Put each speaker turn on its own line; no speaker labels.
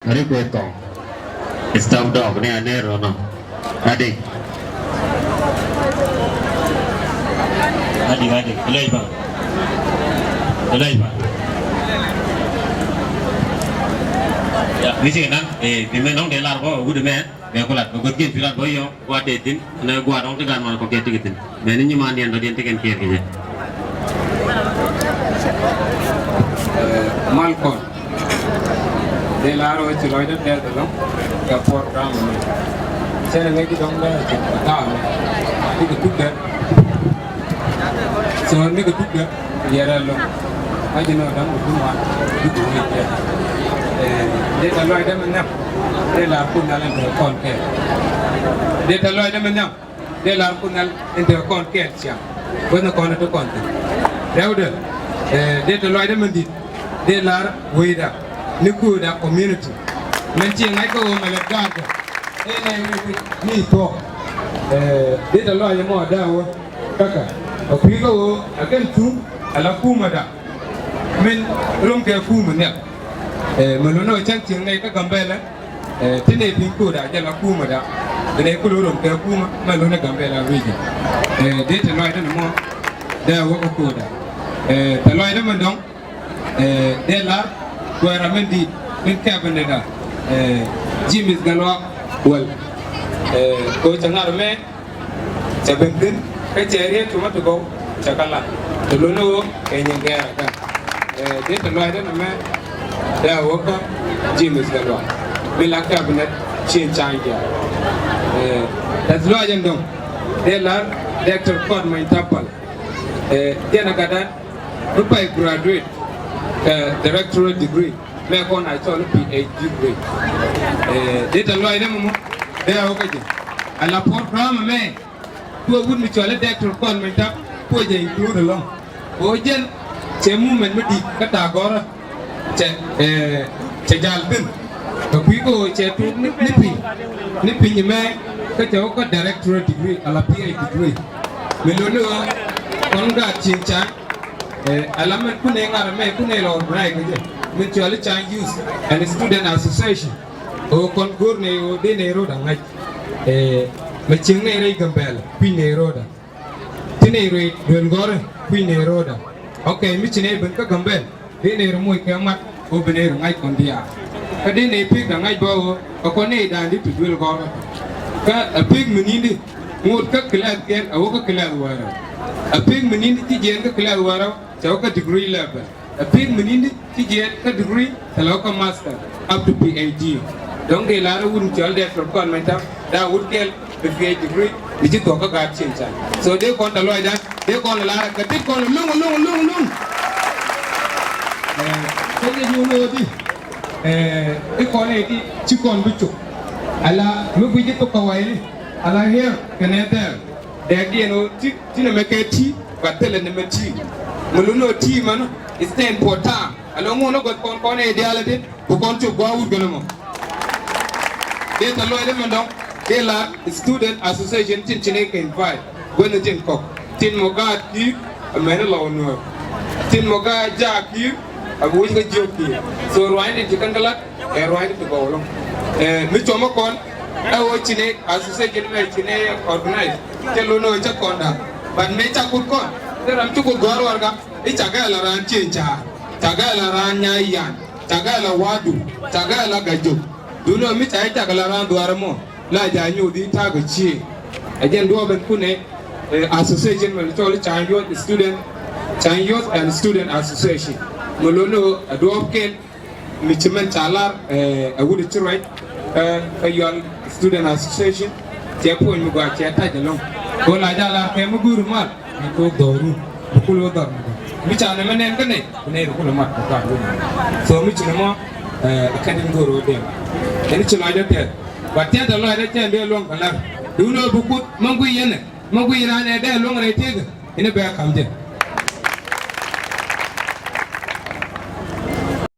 hari gue kong stop dog ni ane rono adik belai bang ya ni sih kan pimpinan dong delar kok udah men bekulat begitu pilat boyo gua detin na gua dong tegan mana kok gitu men ini nyaman yang tadi tekan kier gitu
Malcolm delar o chuloy da del dong ka program saya ngai dong da ta ni ke tukda so ni ke tukda yara lo aja no dang rumah itu ni dia taloi da menang dia la pun dalam kon ke dia taloi da menang dia la pun dalam into kon ke sia bona kon to kon rewde dia taloi da mendi dia la weda ni ku da community men ci ngai ko mala gaga ni to dia taloi mo da wo kaka o pigo akan tu ala kuma da men rum ke kuma ne melono chang ching nei ka gambela tine pinku da jala kuma da ne ku rum ke kuma melono gambela wiji de te loy da mo da wo ko da te loy da mandong de la ko ramendi min ka bende da jimis galwa wal ko changar me chabendin ka chere tuma to go chakala to lono enyengera ka de te loy da me da waka James Galwa bila cabinet change chanja that's why jandong they learn Dr. Cod my tapal dia nakada rupai graduate directorate degree me kon I told PhD degree they tell why them mo they waka je ala program me ko wud mi chole Dr. Cod my tap ko je include long o jen che movement mi di kata gora che jalbin to ko che tu nipi ni me ka che ko directorate degree ala PhD degree melono kon ga chincha ala men kune ngara me kune lo rai ke min chole chan youth and student association o kon gorne o de ne roda ngai me chingne rai gambel pi ne roda tine rai don gore pi ne roda okay mi chine ben ka gambel de ne ro moy ke mat o bener ngai kon dia ka de ne pig da ngai bo ko ne da ndi tu dul go ka a pig menindi ngut ka kila ken a ka kila wara a pig menindi ti jen ka kila wara chaw ka degree level a pig menindi ti jen ka degree talo ka master up to PhD donc de la wun chol de from kon menta da wut kel the PhD degree bi ti to ka ga chen chan so de kon talo da de kon la ka ti kon lung Kaya yuno di, ikone di cikon bucu, ala lubuji tu kawai ni, ala here kenapa? Dagi no ti na meketi, batele na meti, muluno ti mana, stand pota, ala ngono got kon ideal di, bukon tu gua ud gelamo. Dia terlalu ada mandang, dia la student association tin cine ke invite, gua nanti kok, tin moga di, mana lawan tin moga jaki. Abu ini joki, so ruang ini jika kalah, ruang itu bolong. Mi cuma kon, cine association me cine organize, celono itu konda, ban me cakut kon, teram cukup luar warga, ini caga laran cinca, caga laran nyayan, caga la wadu, caga la gajuk. Dulu mi caga laran luar mo, la janyu di caga chie. Ajen dua bentuknya association me coli Youth and Student Association. Molono adopken michimen chalar awudi chirai young student association tepo ni gwa cheta jalong ko la jala ke muguru mal ko doru kulo dor mi chane menen kane ne ko mat ko ka so mi chine mo akadim goro de en chila de batia da lo de tembe long kala duno bukut mangu yene mangu irane de long re tega ine ba kamje